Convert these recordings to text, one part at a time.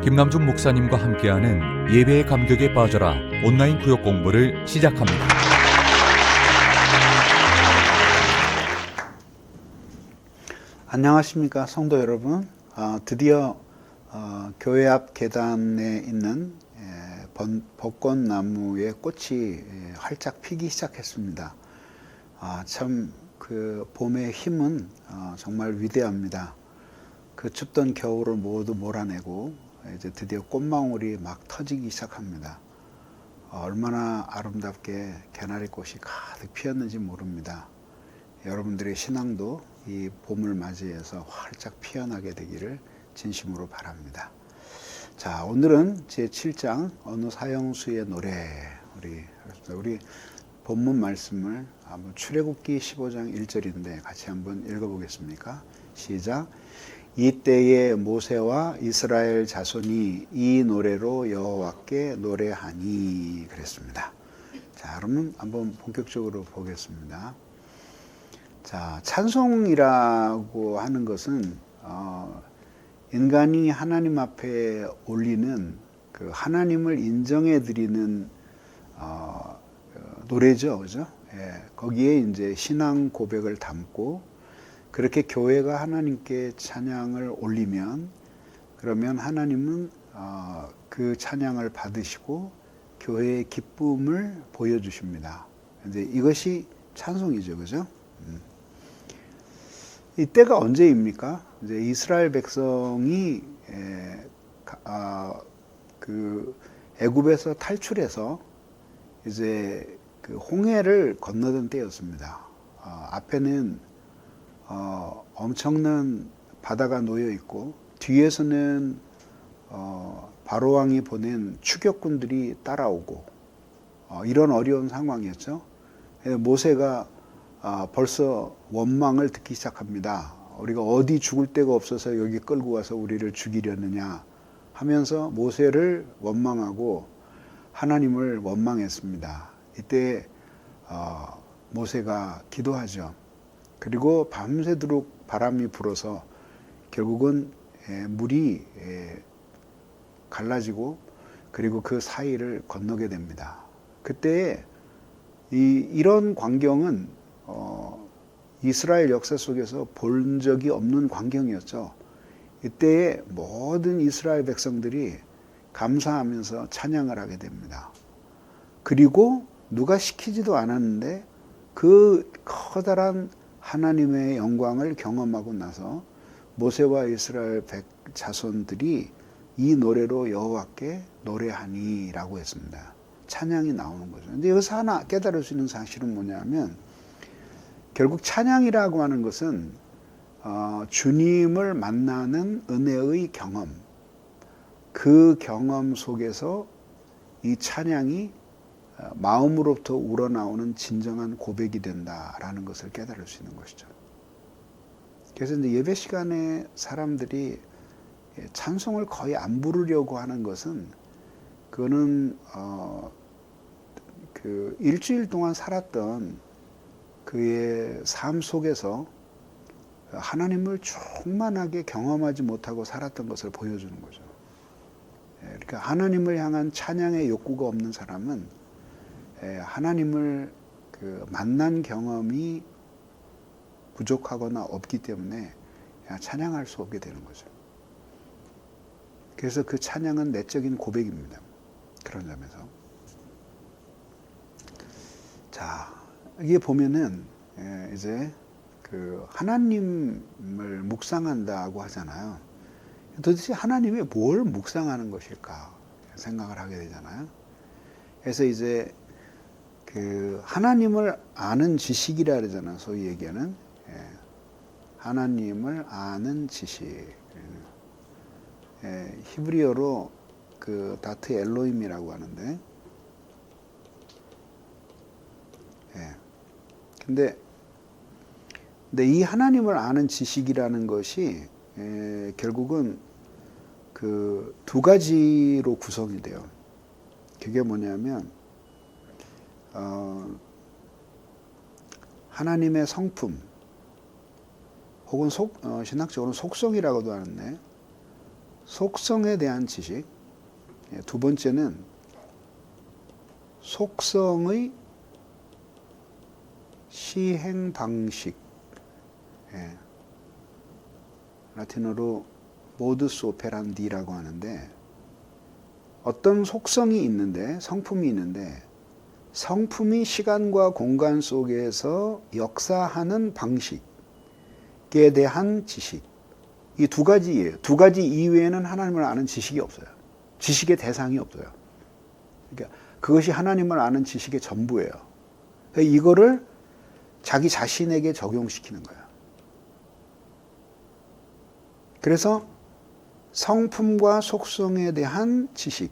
김남중 목사님과 함께하는 예배의 감격에 빠져라 온라인 구역 공부를 시작합니다. 안녕하십니까 성도 여러분. 드디어 교회 앞 계단에 있는 벚꽃나무의 꽃이 활짝 피기 시작했습니다. 참 그 봄의 힘은 정말 위대합니다. 그 춥던 겨울을 모두 몰아내고 이제 드디어 꽃망울이 막 터지기 시작합니다. 얼마나 아름답게 개나리꽃이 가득 피었는지 모릅니다. 여러분들의 신앙도 이 봄을 맞이해서 활짝 피어나게 되기를 진심으로 바랍니다. 자, 오늘은 제7장 어느 사형수의 노래 우리 본문 말씀을 한번 출애굽기 15장 1절인데 같이 한번 읽어보겠습니까? 시작. 이때에 모세와 이스라엘 자손이 이 노래로 여호와께 노래하니 그랬습니다. 자, 그러면 한번 본격적으로 보겠습니다. 자, 찬송이라고 하는 것은 인간이 하나님 앞에 올리는 그 하나님을 인정해 드리는 노래죠, 그죠? 예, 거기에 이제 신앙 고백을 담고 그렇게 교회가 하나님께 찬양을 올리면 그러면 하나님은 그 찬양을 받으시고 교회의 기쁨을 보여주십니다. 이제 이것이 찬송이죠, 그죠? 이때가 언제입니까? 이제 이스라엘 백성이 그 애굽에서 탈출해서 이제 그 홍해를 건너던 때였습니다. 앞에는 엄청난 바다가 놓여 있고 뒤에서는 바로 왕이 보낸 추격군들이 따라오고 이런 어려운 상황이었죠. 모세가 벌써 원망을 듣기 시작합니다. 우리가 어디 죽을 데가 없어서 여기 끌고 와서 우리를 죽이려느냐 하면서 모세를 원망하고 하나님을 원망했습니다. 이때 모세가 기도하죠. 그리고 밤새도록 바람이 불어서 결국은 물이 갈라지고 그리고 그 사이를 건너게 됩니다. 그때 이런 광경은 이스라엘 역사 속에서 본 적이 없는 광경이었죠. 이때에 모든 이스라엘 백성들이 감사하면서 찬양을 하게 됩니다. 그리고 누가 시키지도 않았는데 그 커다란 하나님의 영광을 경험하고 나서 모세와 이스라엘 자손들이 이 노래로 여호와께 노래하니라고 했습니다. 찬양이 나오는 거죠. 근데 여기서 하나 깨달을 수 있는 사실은 뭐냐면 결국 찬양이라고 하는 것은 주님을 만나는 은혜의 경험, 그 경험 속에서 이 찬양이 마음으로부터 우러나오는 진정한 고백이 된다라는 것을 깨달을 수 있는 것이죠. 그래서 이제 예배 시간에 사람들이 찬송을 거의 안 부르려고 하는 것은 그거는 그 일주일 동안 살았던 그의 삶 속에서 하나님을 충만하게 경험하지 못하고 살았던 것을 보여주는 거죠. 그러니까 하나님을 향한 찬양의 욕구가 없는 사람은 하나님을 그 만난 경험이 부족하거나 없기 때문에 찬양할 수 없게 되는 거죠. 그래서 그 찬양은 내적인 고백입니다. 그런 점에서. 자, 이게 보면은 이제 그 하나님을 묵상한다고 하잖아요. 도대체 하나님이 뭘 묵상하는 것일까 생각을 하게 되잖아요. 그래서 이제 그 하나님을 아는 지식이라 그러잖아요. 소위 얘기하는 하나님을 아는 지식. 히브리어로 그 다트 엘로힘이라고 하는데, 근데 이 하나님을 아는 지식이라는 것이 결국은 그 두 가지로 구성이 돼요. 그게 뭐냐면 하나님의 성품 혹은 신학적으로는 속성이라고도 하는데 속성에 대한 지식. 두 번째는 속성의 시행 방식. 라틴어로 모두스 오페란디라고 하는데, 어떤 속성이 있는데, 성품이 있는데, 성품이 시간과 공간 속에서 역사하는 방식에 대한 지식. 이 두 가지예요. 두 가지 이외에는 하나님을 아는 지식이 없어요. 지식의 대상이 없어요. 그러니까 그것이 하나님을 아는 지식의 전부예요. 그러니까 이거를 자기 자신에게 적용시키는 거예요. 그래서 성품과 속성에 대한 지식,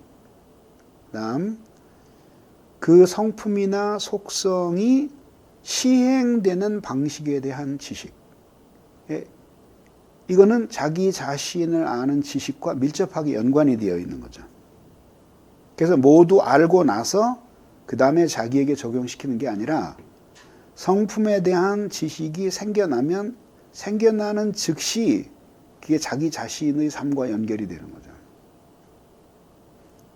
그다음 그 성품이나 속성이 시행되는 방식에 대한 지식. 이거는 자기 자신을 아는 지식과 밀접하게 연관이 되어 있는 거죠. 그래서 모두 알고 나서 그 다음에 자기에게 적용시키는 게 아니라, 성품에 대한 지식이 생겨나면 생겨나는 즉시 그게 자기 자신의 삶과 연결이 되는 거죠.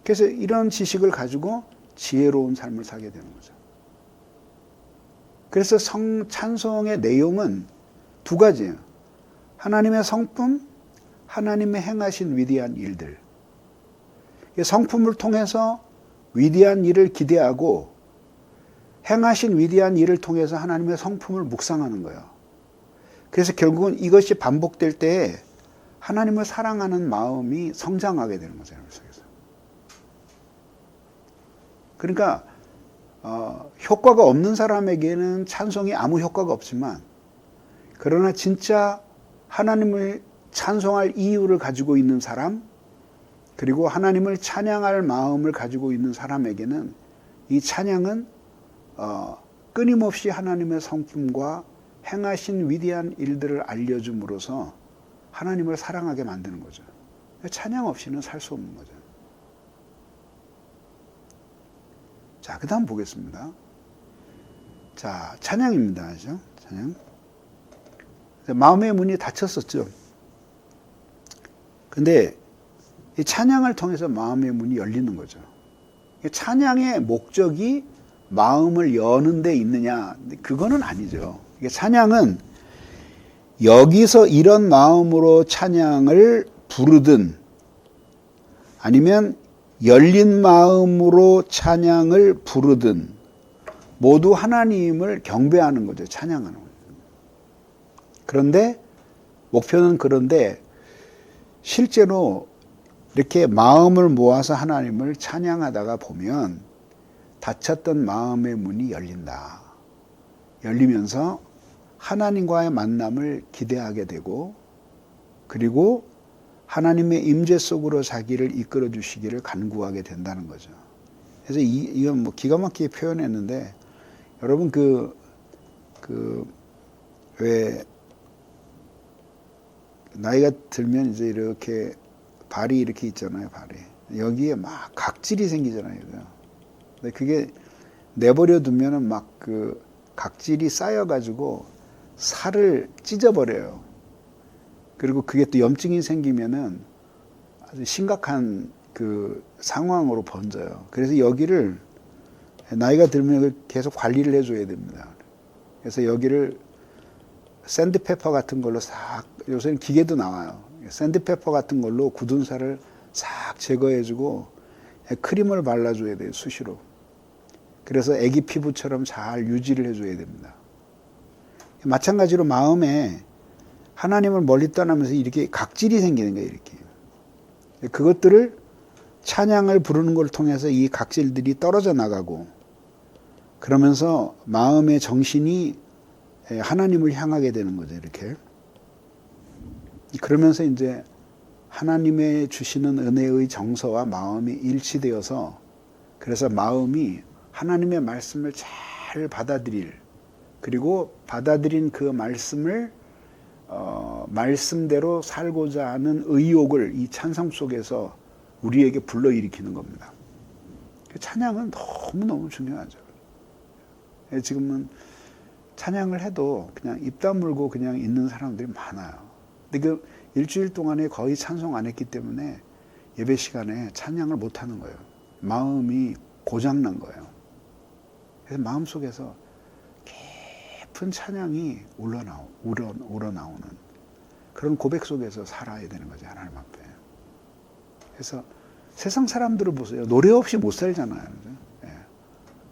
그래서 이런 지식을 가지고 지혜로운 삶을 살게 되는 거죠. 그래서 찬송의 내용은 두 가지예요. 하나님의 성품, 하나님의 행하신 위대한 일들. 성품을 통해서 위대한 일을 기대하고, 행하신 위대한 일을 통해서 하나님의 성품을 묵상하는 거예요. 그래서 결국은 이것이 반복될 때에 하나님을 사랑하는 마음이 성장하게 되는 거죠. 그러니까 효과가 없는 사람에게는 찬송이 아무 효과가 없지만, 그러나 진짜 하나님을 찬송할 이유를 가지고 있는 사람, 그리고 하나님을 찬양할 마음을 가지고 있는 사람에게는 이 찬양은 끊임없이 하나님의 성품과 행하신 위대한 일들을 알려줌으로써 하나님을 사랑하게 만드는 거죠. 찬양 없이는 살 수 없는 거죠. 자, 그 다음 보겠습니다. 자, 찬양입니다. 그죠? 찬양. 마음의 문이 닫혔었죠. 근데 이 찬양을 통해서 마음의 문이 열리는 거죠. 찬양의 목적이 마음을 여는 데 있느냐? 그거는 아니죠. 찬양은 여기서 이런 마음으로 찬양을 부르든, 아니면 열린 마음으로 찬양을 부르든, 모두 하나님을 경배하는 거죠. 찬양하는 거죠. 그런데 목표는 그런데 실제로 이렇게 마음을 모아서 하나님을 찬양하다가 보면 닫혔던 마음의 문이 열린다. 열리면서 하나님과의 만남을 기대하게 되고, 그리고 하나님의 임재 속으로 자기를 이끌어 주시기를 간구하게 된다는 거죠. 그래서 이건 뭐 기가 막히게 표현했는데, 여러분 왜 나이가 들면 이제 이렇게 발이 이렇게 있잖아요, 발이. 여기에 막 각질이 생기잖아요. 근데 그게 내버려 두면은 막 그 각질이 쌓여가지고 살을 찢어버려요. 그리고 그게 또 염증이 생기면은 아주 심각한 그 상황으로 번져요. 그래서 여기를 나이가 들면 계속 관리를 해줘야 됩니다. 그래서 여기를 샌드페퍼 같은 걸로 싹, 요새는 기계도 나와요. 샌드페퍼 같은 걸로 굳은 살을 싹 제거해주고 크림을 발라줘야 돼요, 수시로. 그래서 애기 피부처럼 잘 유지를 해줘야 됩니다. 마찬가지로 마음에 하나님을 멀리 떠나면서 이렇게 각질이 생기는 거예요, 이렇게. 그것들을 찬양을 부르는 걸 통해서 이 각질들이 떨어져 나가고, 그러면서 마음의 정신이 하나님을 향하게 되는 거죠, 이렇게. 그러면서 이제 하나님의 주시는 은혜의 정서와 마음이 일치되어서, 그래서 마음이 하나님의 말씀을 잘 받아들일, 그리고 받아들인 그 말씀을 말씀대로 살고자 하는 의욕을 이 찬송 속에서 우리에게 불러일으키는 겁니다. 찬양은 너무너무 중요하죠. 지금은 찬양을 해도 그냥 입 다물고 그냥 있는 사람들이 많아요. 근데 그 일주일 동안에 거의 찬송 안 했기 때문에 예배 시간에 찬양을 못 하는 거예요. 마음이 고장난 거예요. 그래서 마음속에서 깊은 찬양이 우러나오는 그런 고백 속에서 살아야 되는 거죠. 하나님 앞에. 그래서 세상 사람들을 보세요. 노래 없이 못 살잖아요.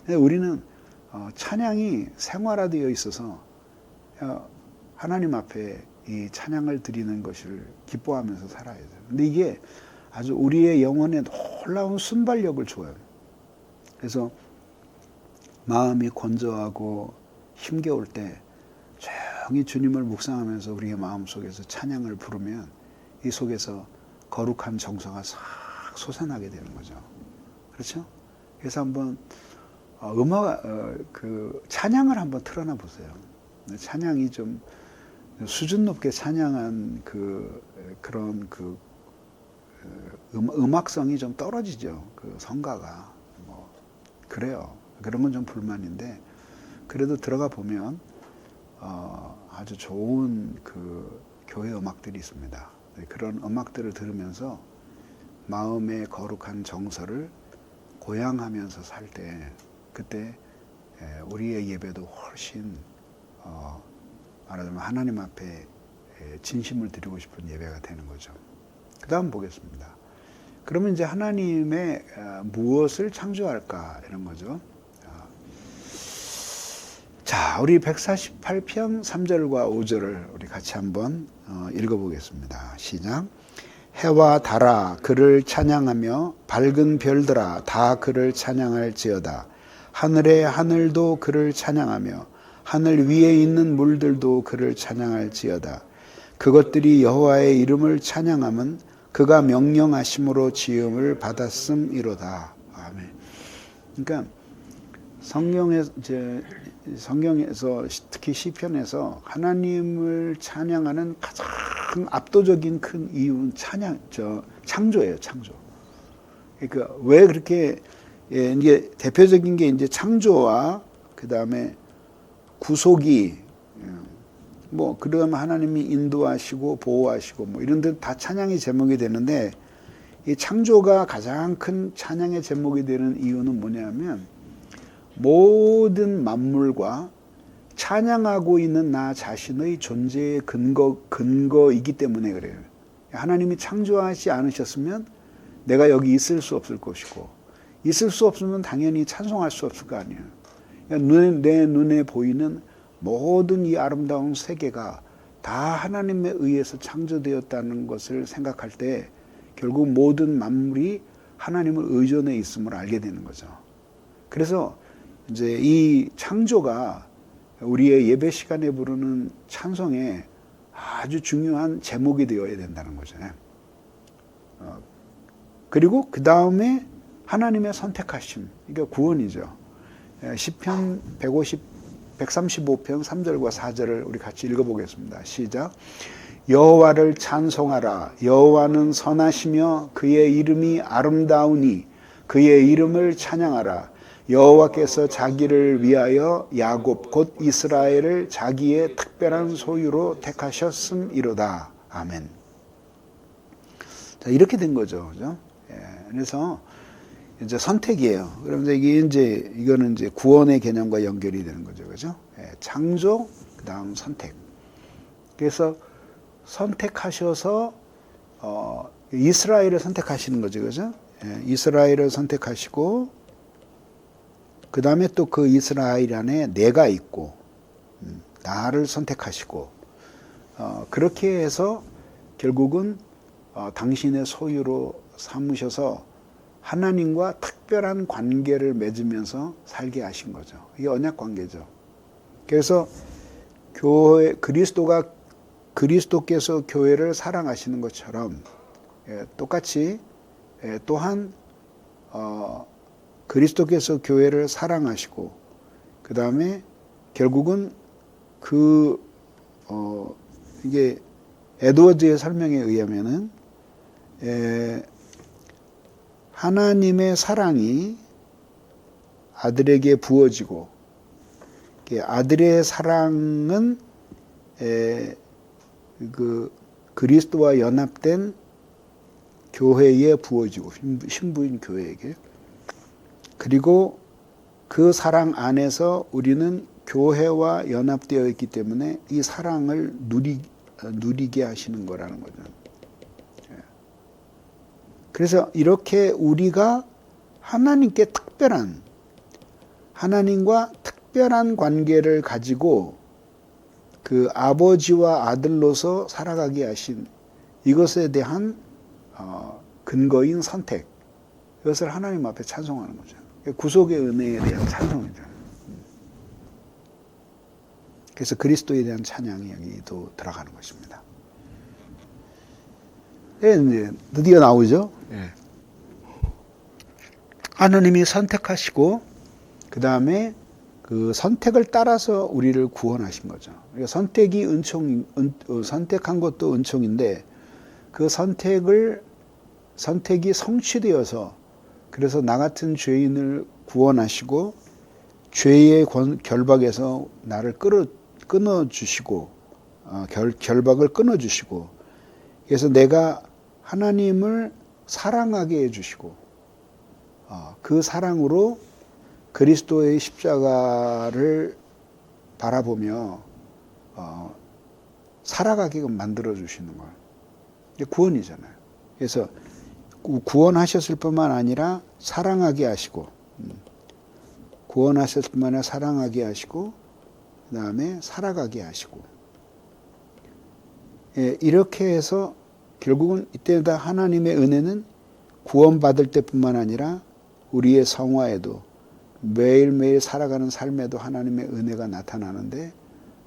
예. 우리는 찬양이 생활화되어 있어서 하나님 앞에 이 찬양을 드리는 것을 기뻐하면서 살아야 돼요. 근데 이게 아주 우리의 영혼에 놀라운 순발력을 줘요. 그래서 마음이 건조하고 힘겨울 때 조용히 주님을 묵상하면서 우리의 마음속에서 찬양을 부르면 이 속에서 거룩한 정서가 싹 솟아나게 되는 거죠. 그렇죠? 그래서 한번 찬양을 한번 틀어놔 보세요. 찬양이 좀 수준 높게 찬양한 그런 음악성이 좀 떨어지죠. 그 성가가 뭐 그래요. 그런 건 좀 불만인데 그래도 들어가 보면 아주 좋은 그 교회 음악들이 있습니다. 그런 음악들을 들으면서 마음의 거룩한 정서를 고양하면서 살 때 그때 우리의 예배도 훨씬 말하자면 하나님 앞에 진심을 드리고 싶은 예배가 되는 거죠. 그 다음 보겠습니다. 그러면 이제 하나님의 무엇을 창조할까 이런 거죠. 자, 우리 148편 3절과 5절을 우리 같이 한번 읽어보겠습니다. 시작. 해와 달아 그를 찬양하며 밝은 별들아 다 그를 찬양할지어다. 하늘의 하늘도 그를 찬양하며 하늘 위에 있는 물들도 그를 찬양할지어다. 그것들이 여호와의 이름을 찬양함은 그가 명령하심으로 지음을 받았음이로다. 아멘. 그러니까 성경에서 특히 시편에서 하나님을 찬양하는 가장 압도적인 큰 이유는 창조예요, 창조. 그러니까 왜 그렇게 이제 대표적인 게 이제 창조와 그 다음에 구속이 뭐 그러면 하나님이 인도하시고 보호하시고 뭐 이런 데 다 찬양의 제목이 되는데 이 창조가 가장 큰 찬양의 제목이 되는 이유는 뭐냐면 모든 만물과 찬양하고 있는 나 자신의 존재의 근거이기 때문에 그래요. 하나님이 창조하지 않으셨으면 내가 여기 있을 수 없을 것이고 있을 수 없으면 당연히 찬송할 수 없을 거 아니에요. 그러니까 내 눈에 보이는 모든 이 아름다운 세계가 다 하나님에 의해서 창조되었다는 것을 생각할 때 결국 모든 만물이 하나님을 의존해 있음을 알게 되는 거죠. 그래서 이제 이 창조가 우리의 예배 시간에 부르는 찬송에 아주 중요한 제목이 되어야 된다는 거죠. 그리고 그 다음에 하나님의 선택하심, 이게 구원이죠. 시편 135편 3절과 4절을 우리 같이 읽어보겠습니다. 시작. 여호와를 찬송하라. 여호와는 선하시며 그의 이름이 아름다우니 그의 이름을 찬양하라. 여호와께서 자기를 위하여 야곱 곧 이스라엘을 자기의 특별한 소유로 택하셨음이로다. 아멘. 자, 이렇게 된 거죠. 그죠? 그래서 이제 선택이에요. 그러면 이거는 이제 구원의 개념과 연결이 되는 거죠. 그죠? 창조, 그 다음 선택. 그래서 선택하셔서, 이스라엘을 선택하시는 거죠. 그죠? 이스라엘을 선택하시고, 그 다음에 또 그 이스라엘 안에 내가 있고, 나를 선택하시고, 그렇게 해서 결국은 당신의 소유로 삼으셔서 하나님과 특별한 관계를 맺으면서 살게 하신 거죠. 이게 언약 관계죠. 그래서 그리스도께서 교회를 사랑하시는 것처럼 똑같이 또한 그리스도께서 교회를 사랑하시고 그 다음에 결국은 이게 에드워즈의 설명에 의하면은 하나님의 사랑이 아들에게 부어지고 아들의 사랑은 그리스도와 연합된 교회에 부어지고 신부인 교회에게 그리고 그 사랑 안에서 우리는 교회와 연합되어 있기 때문에 이 사랑을 누리게 하시는 거라는 거죠. 그래서 이렇게 우리가 하나님께 하나님과 특별한 관계를 가지고 그 아버지와 아들로서 살아가게 하신 이것에 대한 근거인 선택, 이것을 하나님 앞에 찬송하는 거죠. 구속의 은혜에 대한 찬송이죠. 그래서 그리스도에 대한 찬양이 여기도 들어가는 것입니다. 이제 드디어 나오죠. 하나님이 선택하시고 그 다음에 그 선택을 따라서 우리를 구원하신 거죠. 그러니까 선택한 것도 은총인데 그 선택이 성취되어서 그래서 나 같은 죄인을 구원하시고 죄의 결박에서 나를 끊어주시고 결박을 끊어주시고 그래서 내가 하나님을 사랑하게 해주시고 그 사랑으로 그리스도의 십자가를 바라보며 살아가게끔 만들어주시는 거예요. 이게 구원이잖아요. 그래서 구원하셨을 뿐만 아니라 사랑하게 하시고 구원하셨을 뿐만 아니라 사랑하게 하시고 그 다음에 살아가게 하시고 이렇게 해서 결국은 이때다 하나님의 은혜는 구원받을 때뿐만 아니라 우리의 성화에도 매일매일 살아가는 삶에도 하나님의 은혜가 나타나는데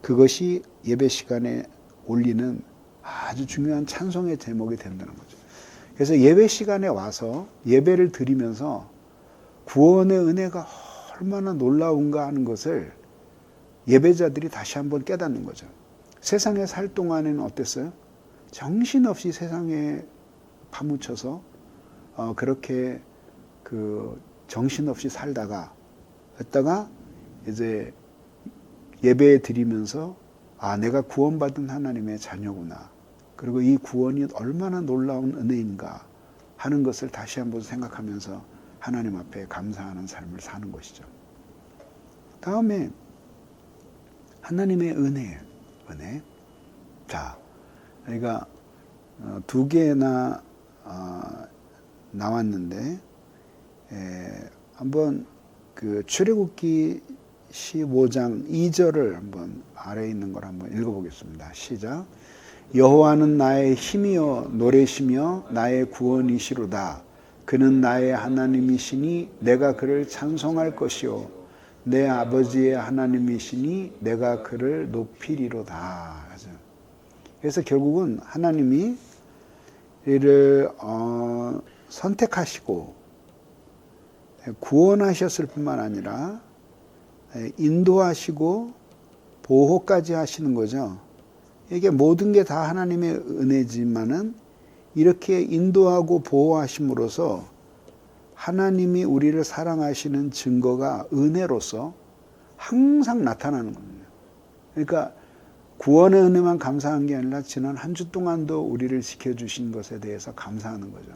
그것이 예배 시간에 올리는 아주 중요한 찬송의 제목이 된다는 거죠. 그래서 예배 시간에 와서 예배를 드리면서 구원의 은혜가 얼마나 놀라운가 하는 것을 예배자들이 다시 한번 깨닫는 거죠. 세상에 살 동안에는 어땠어요? 정신없이 세상에 파묻혀서 그렇게 정신없이 살다가 이제 예배 드리면서 내가 구원받은 하나님의 자녀구나. 그리고 이 구원이 얼마나 놀라운 은혜인가 하는 것을 다시 한번 생각하면서 하나님 앞에 감사하는 삶을 사는 것이죠. 다음에 하나님의 은혜. 자, 그러니까 두 개나 나왔는데 한번 그 출애굽기 15장 2절을 한번 아래에 있는 걸 한번 읽어보겠습니다. 시작. 여호와는 나의 힘이요 노래시며 나의 구원이시로다. 그는 나의 하나님이시니 내가 그를 찬송할 것이요 내 아버지의 하나님이시니 내가 그를 높이리로다. 그래서 결국은 하나님이 이를 선택하시고 구원하셨을 뿐만 아니라 인도하시고 보호까지 하시는 거죠. 이게 모든 게 다 하나님의 은혜지만은 이렇게 인도하고 보호하심으로써 하나님이 우리를 사랑하시는 증거가 은혜로서 항상 나타나는 겁니다. 그러니까 구원의 은혜만 감사한 게 아니라 지난 한 주 동안도 우리를 지켜주신 것에 대해서 감사하는 거죠.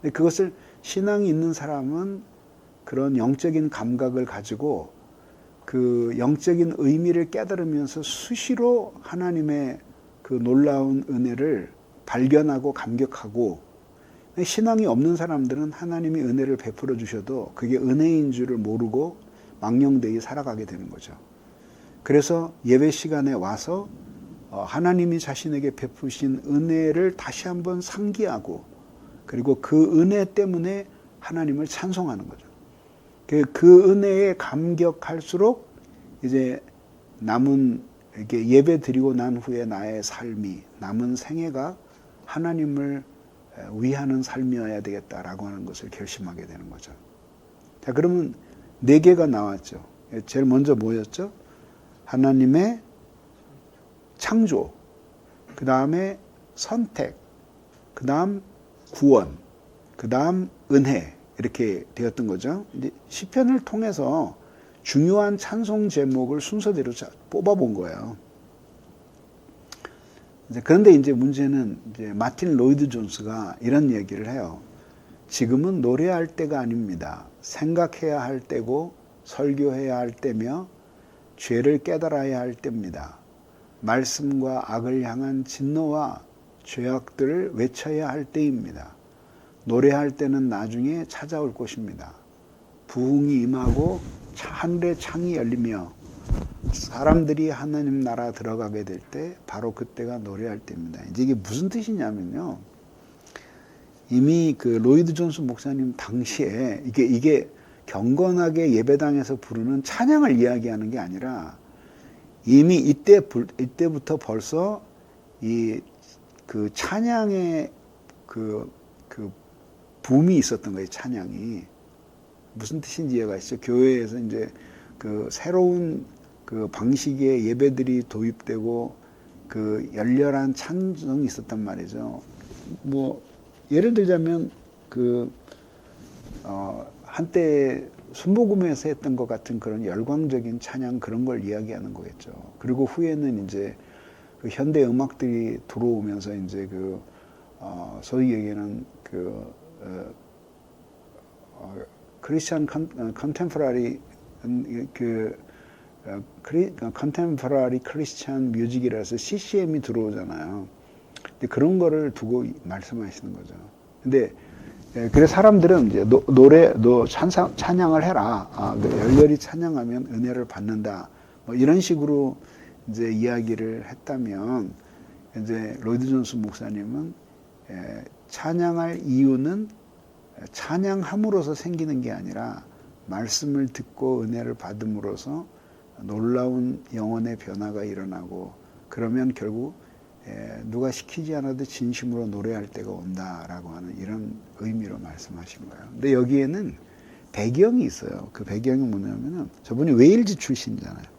근데 그것을 신앙이 있는 사람은 그런 영적인 감각을 가지고 그 영적인 의미를 깨달으면서 수시로 하나님의 그 놀라운 은혜를 발견하고 감격하고 신앙이 없는 사람들은 하나님이 은혜를 베풀어 주셔도 그게 은혜인 줄을 모르고 망령되이 살아가게 되는 거죠. 그래서 예배 시간에 와서 하나님이 자신에게 베푸신 은혜를 다시 한번 상기하고 그리고 그 은혜 때문에 하나님을 찬송하는 거죠. 그 은혜에 감격할수록 이제 남은 이렇게 예배 드리고 난 후에 나의 삶이 남은 생애가 하나님을 위하는 삶이어야 되겠다라고 하는 것을 결심하게 되는 거죠. 자, 그러면 4개가 나왔죠. 제일 먼저 뭐였죠? 하나님의 창조, 그 다음에 선택, 그 다음 구원, 그 다음 은혜 이렇게 되었던 거죠. 이제 시편을 통해서 중요한 찬송 제목을 순서대로 뽑아본 거예요. 그런데 이제 문제는 이제 마틴 로이드 존스가 이런 얘기를 해요. 지금은 노래할 때가 아닙니다. 생각해야 할 때고 설교해야 할 때며 죄를 깨달아야 할 때입니다. 말씀과 악을 향한 진노와 죄악들을 외쳐야 할 때입니다. 노래할 때는 나중에 찾아올 것입니다. 부흥이 임하고 하늘의 창이 열리며 사람들이 하나님 나라 들어가게 될 때 바로 그때가 노래할 때입니다. 이제 이게 무슨 뜻이냐면요. 이미 그 로이드 존스 목사님 당시에 이게 경건하게 예배당에서 부르는 찬양을 이야기하는 게 아니라 이미 이때부터 벌써 이 그 찬양의 그 붐이 있었던 거예요. 찬양이 무슨 뜻인지 이해가 가시죠? 교회에서 이제 그 새로운 그 방식의 예배들이 도입되고 그 열렬한 찬송이 있었단 말이죠. 뭐 예를 들자면 그 한때 순복음에서 했던 것 같은 그런 열광적인 찬양 그런 걸 이야기하는 거겠죠. 그리고 후에는 이제 그 현대 음악들이 들어오면서 이제 그 소위 얘기하는 크리스천 컨템포러리 컨템포러리 크리스천 뮤직이라서 CCM이 들어오잖아요. 근데 그런 거를 두고 말씀하시는 거죠. 근데 그래서 사람들은 이제 찬양을 해라. 열렬히 찬양하면 은혜를 받는다. 뭐 이런 식으로 이제 이야기를 했다면 이제 로이드 존스 목사님은 찬양할 이유는 찬양함으로써 생기는 게 아니라 말씀을 듣고 은혜를 받음으로써 놀라운 영혼의 변화가 일어나고 그러면 결국 누가 시키지 않아도 진심으로 노래할 때가 온다라고 하는 이런 의미로 말씀하신 거예요. 근데 여기에는 배경이 있어요. 그 배경이 뭐냐면은 저분이 웨일즈 출신이잖아요.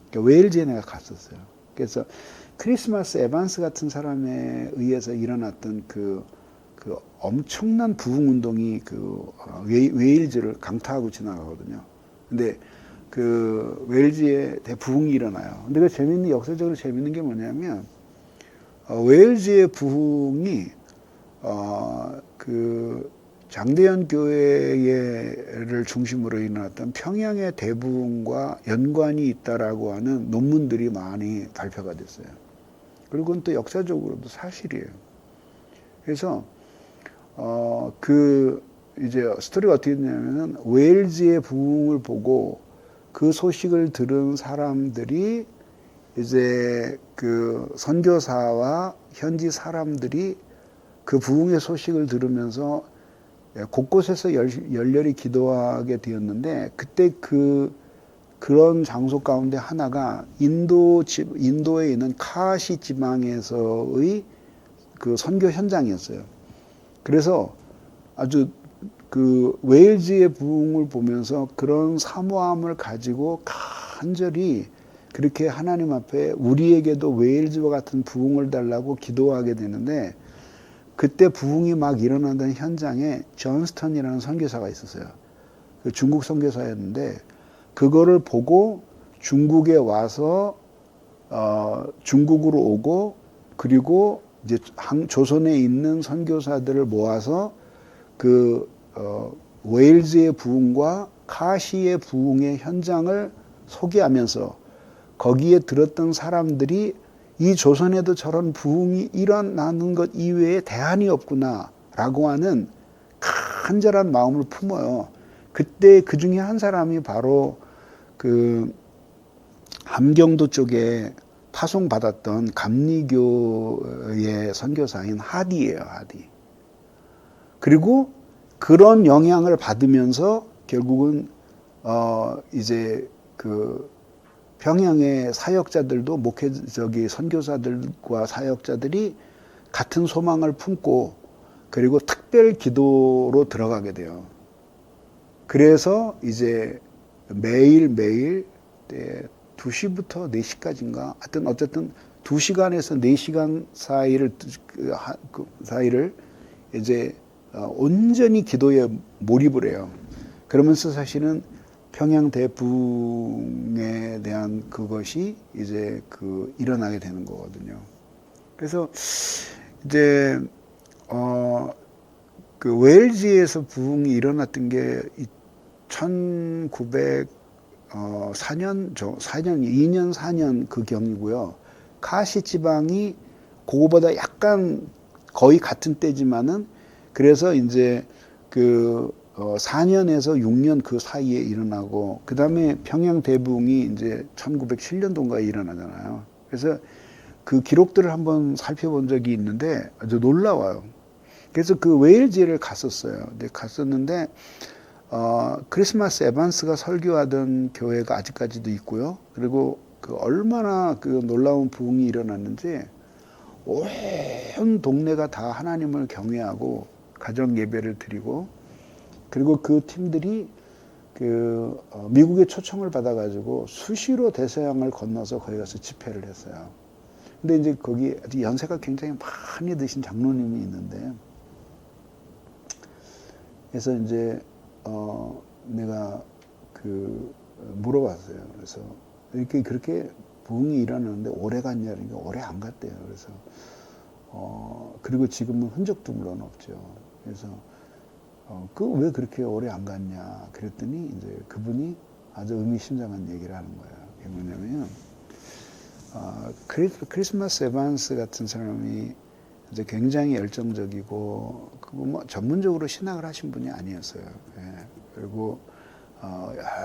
그러니까 웨일즈에 내가 갔었어요. 그래서 크리스마스 에반스 같은 사람에 의해서 일어났던 그 엄청난 부흥 운동이 웨일즈를 강타하고 지나가거든요. 근데 그 웨일즈에 대부흥이 일어나요. 근데 그 역사적으로 재밌는 게 뭐냐면 웨일즈의 부흥이 그 장대현 교회를 중심으로 일어났던 평양의 대부흥과 연관이 있다라고 하는 논문들이 많이 발표가 됐어요. 그리고 그건 또 역사적으로도 사실이에요. 그래서 이제 스토리가 어떻게 됐냐면은 웨일즈의 부흥을 보고 그 소식을 들은 사람들이 이제 그 선교사와 현지 사람들이 그 부흥의 소식을 들으면서 곳곳에서 열렬히 기도하게 되었는데 그때 그런 장소 가운데 하나가 인도에 있는 카시 지방에서의 그 선교 현장이었어요. 그래서 아주 그 웨일즈의 부흥을 보면서 그런 사모함을 가지고 간절히 그렇게 하나님 앞에 우리에게도 웨일즈와 같은 부흥을 달라고 기도하게 되는데 그때 부흥이 막 일어나던 현장에 존스턴이라는 선교사가 있었어요. 그 중국 선교사였는데 그거를 보고 중국에 와서 중국으로 오고 그리고 이제 조선에 있는 선교사들을 모아서 그 웨일즈의 부흥과 카시의 부흥의 현장을 소개하면서 거기에 들었던 사람들이 이 조선에도 저런 부흥이 일어나는 것 이외에 대안이 없구나라고 하는 간절한 마음을 품어요. 그때 그 중에 한 사람이 바로 그 함경도 쪽에 파송받았던 감리교의 선교사인 하디예요, 하디. 그리고 그런 영향을 받으면서 결국은 이제 그 평양의 사역자들도 선교사들과 사역자들이 같은 소망을 품고 그리고 특별 기도로 들어가게 돼요. 그래서 이제 매일 2시부터 4시까지인가 하여튼 어쨌든 2시간에서 4시간 사이를 이제 온전히 기도에 몰입을 해요. 그러면서 사실은 평양 대부흥에 대한 그것이 이제 일어나게 되는 거거든요. 그래서 이제 그 웨일즈에서 부흥이 일어났던 게 1904년 2년 4년 그 경이고요. 카시 지방이 그거보다 약간 거의 같은 때지만은 그래서 이제 그 4년에서 6년 그 사이에 일어나고 그 다음에 평양 대부흥이 이제 1907년도인가에 일어나잖아요. 그래서 그 기록들을 한번 살펴본 적이 있는데 아주 놀라워요. 그래서 그 웨일즈를 갔었어요. 근데 갔었는데 크리스마스 에반스가 설교하던 교회가 아직까지도 있고요. 그리고 그 얼마나 그 놀라운 부흥이 일어났는지 온 동네가 다 하나님을 경외하고 가정 예배를 드리고 그리고 그 팀들이 그 미국의 초청을 받아가지고 수시로 대서양을 건너서 거기 가서 집회를 했어요. 근데 이제 거기 아주 연세가 굉장히 많이 드신 장로님이 있는데 그래서 이제 내가 그 물어봤어요. 그래서 이렇게 그렇게 부흥이 일어나는데 오래 갔냐 그러니까 오래 안 갔대요. 그래서 그리고 지금은 흔적도 물론 없죠. 그래서 그 왜 그렇게 오래 안 갔냐 그랬더니 이제 그분이 아주 의미심장한 얘기를 하는 거예요. 이게 뭐냐면 크리스마스 에반스 같은 사람이 이제 굉장히 열정적이고 그거 뭐 전문적으로 신학을 하신 분이 아니었어요. 예. 그리고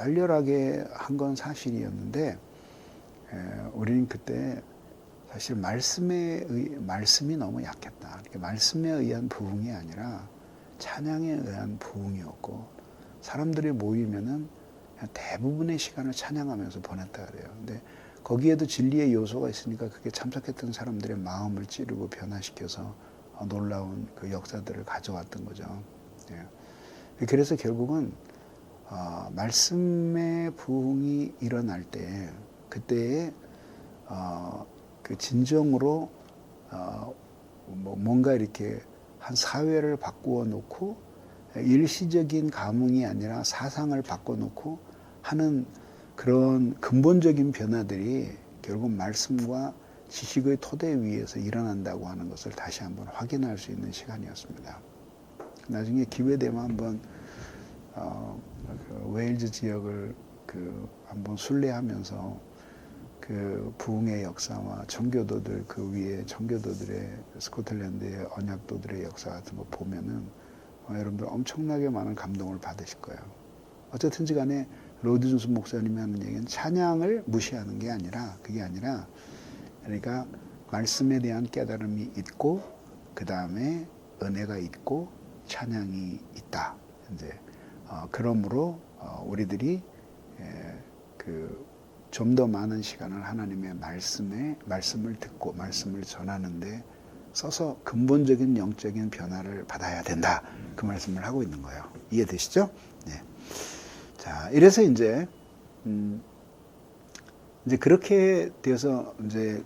열렬하게 한 건 사실이었는데 우리는 그때 사실 말씀이 너무 약했다. 말씀에 의한 부흥이 아니라 찬양에 의한 부흥이었고 사람들이 모이면은 대부분의 시간을 찬양하면서 보냈다 그래요. 근데 거기에도 진리의 요소가 있으니까 그게 참석했던 사람들의 마음을 찌르고 변화시켜서 놀라운 그 역사들을 가져왔던 거죠. 예. 그래서 결국은 말씀의 부흥이 일어날 때 그때에 그 진정으로 뭔가 이렇게 한 사회를 바꾸어 놓고 일시적인 감흥이 아니라 사상을 바꿔 놓고 하는 그런 근본적인 변화들이 결국 말씀과 지식의 토대 위에서 일어난다고 하는 것을 다시 한번 확인할 수 있는 시간이었습니다. 나중에 기회되면 한번 그 웨일즈 지역을 그 한번 순례하면서 그 부흥의 역사와 청교도들 그 위에 청교도들의 스코틀랜드의 언약도들의 역사 같은 거 보면은 여러분들 엄청나게 많은 감동을 받으실 거예요. 어쨌든지 간에 로드 존슨 목사님이 하는 얘기는 찬양을 무시하는 게 아니라 그게 아니라 그러니까 말씀에 대한 깨달음이 있고 그 다음에 은혜가 있고 찬양이 있다. 이제 그러므로 우리들이 그 좀 더 많은 시간을 하나님의 말씀을 듣고 말씀을 전하는데 써서 근본적인 영적인 변화를 받아야 된다. 그 말씀을 하고 있는 거예요. 이해되시죠? 네. 자, 이래서 이제 그렇게 돼서 이제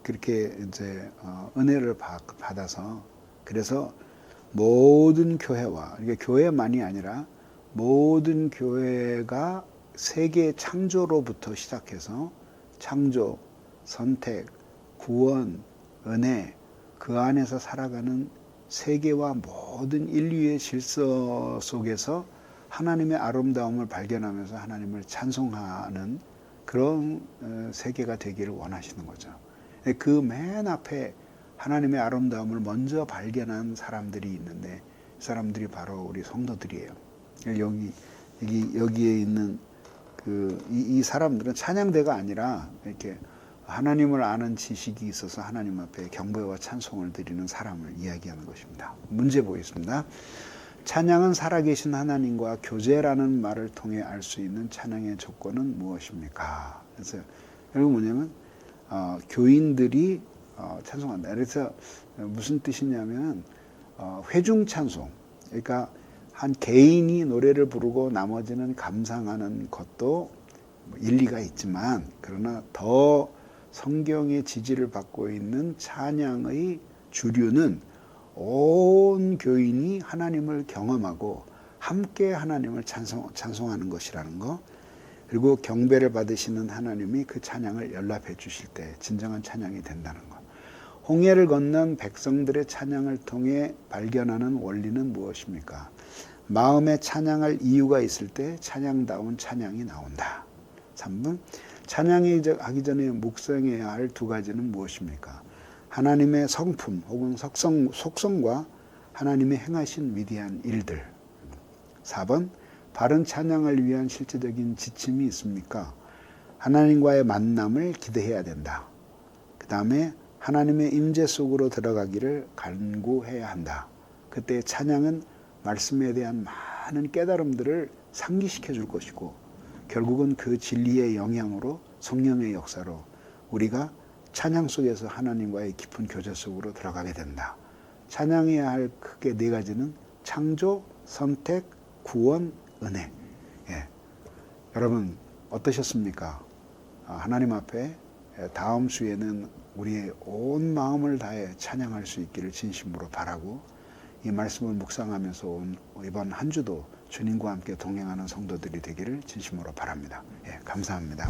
그렇게 이제 은혜를 받아서 그래서 모든 교회와 이게 교회만이 아니라 모든 교회가 세계 창조로부터 시작해서 창조, 선택, 구원, 은혜 그 안에서 살아가는 세계와 모든 인류의 질서 속에서 하나님의 아름다움을 발견하면서 하나님을 찬송하는 그런 세계가 되기를 원하시는 거죠. 그 맨 앞에 하나님의 아름다움을 먼저 발견한 사람들이 있는데 그 사람들이 바로 우리 성도들이에요. 여기에 있는 이 사람들은 찬양대가 아니라 이렇게 하나님을 아는 지식이 있어서 하나님 앞에 경배와 찬송을 드리는 사람을 이야기하는 것입니다. 문제 보겠습니다. 찬양은 살아계신 하나님과 교제라는 말을 통해 알 수 있는 찬양의 조건은 무엇입니까? 그래서 결국 뭐냐면 교인들이 찬송한다. 그래서 무슨 뜻이냐면 회중 찬송. 그러니까 한 개인이 노래를 부르고 나머지는 감상하는 것도 일리가 있지만 그러나 더 성경의 지지를 받고 있는 찬양의 주류는 온 교인이 하나님을 경험하고 함께 하나님을 찬송하는 것이라는 거. 그리고 경배를 받으시는 하나님이 그 찬양을 연락해 주실 때 진정한 찬양이 된다는 것. 홍해를 건넌 백성들의 찬양을 통해 발견하는 원리는 무엇입니까? 마음에 찬양할 이유가 있을 때 찬양다운 찬양이 나온다. 3번, 찬양하기 전에 묵상해야 할 두 가지는 무엇입니까? 하나님의 성품 혹은 속성과 하나님의 행하신 위대한 일들. 4번, 바른 찬양을 위한 실제적인 지침이 있습니까? 하나님과의 만남을 기대해야 된다. 그 다음에 하나님의 임재 속으로 들어가기를 간구해야 한다. 그때 찬양은 말씀에 대한 많은 깨달음들을 상기시켜 줄 것이고 결국은 그 진리의 영향으로 성령의 역사로 우리가 찬양 속에서 하나님과의 깊은 교제 속으로 들어가게 된다. 찬양해야 할 크게 네 가지는 창조, 선택, 구원, 은혜. 예. 여러분 어떠셨습니까? 하나님 앞에 다음 주에는 우리의 온 마음을 다해 찬양할 수 있기를 진심으로 바라고 이 말씀을 묵상하면서 온 이번 한 주도 주님과 함께 동행하는 성도들이 되기를 진심으로 바랍니다. 예, 감사합니다.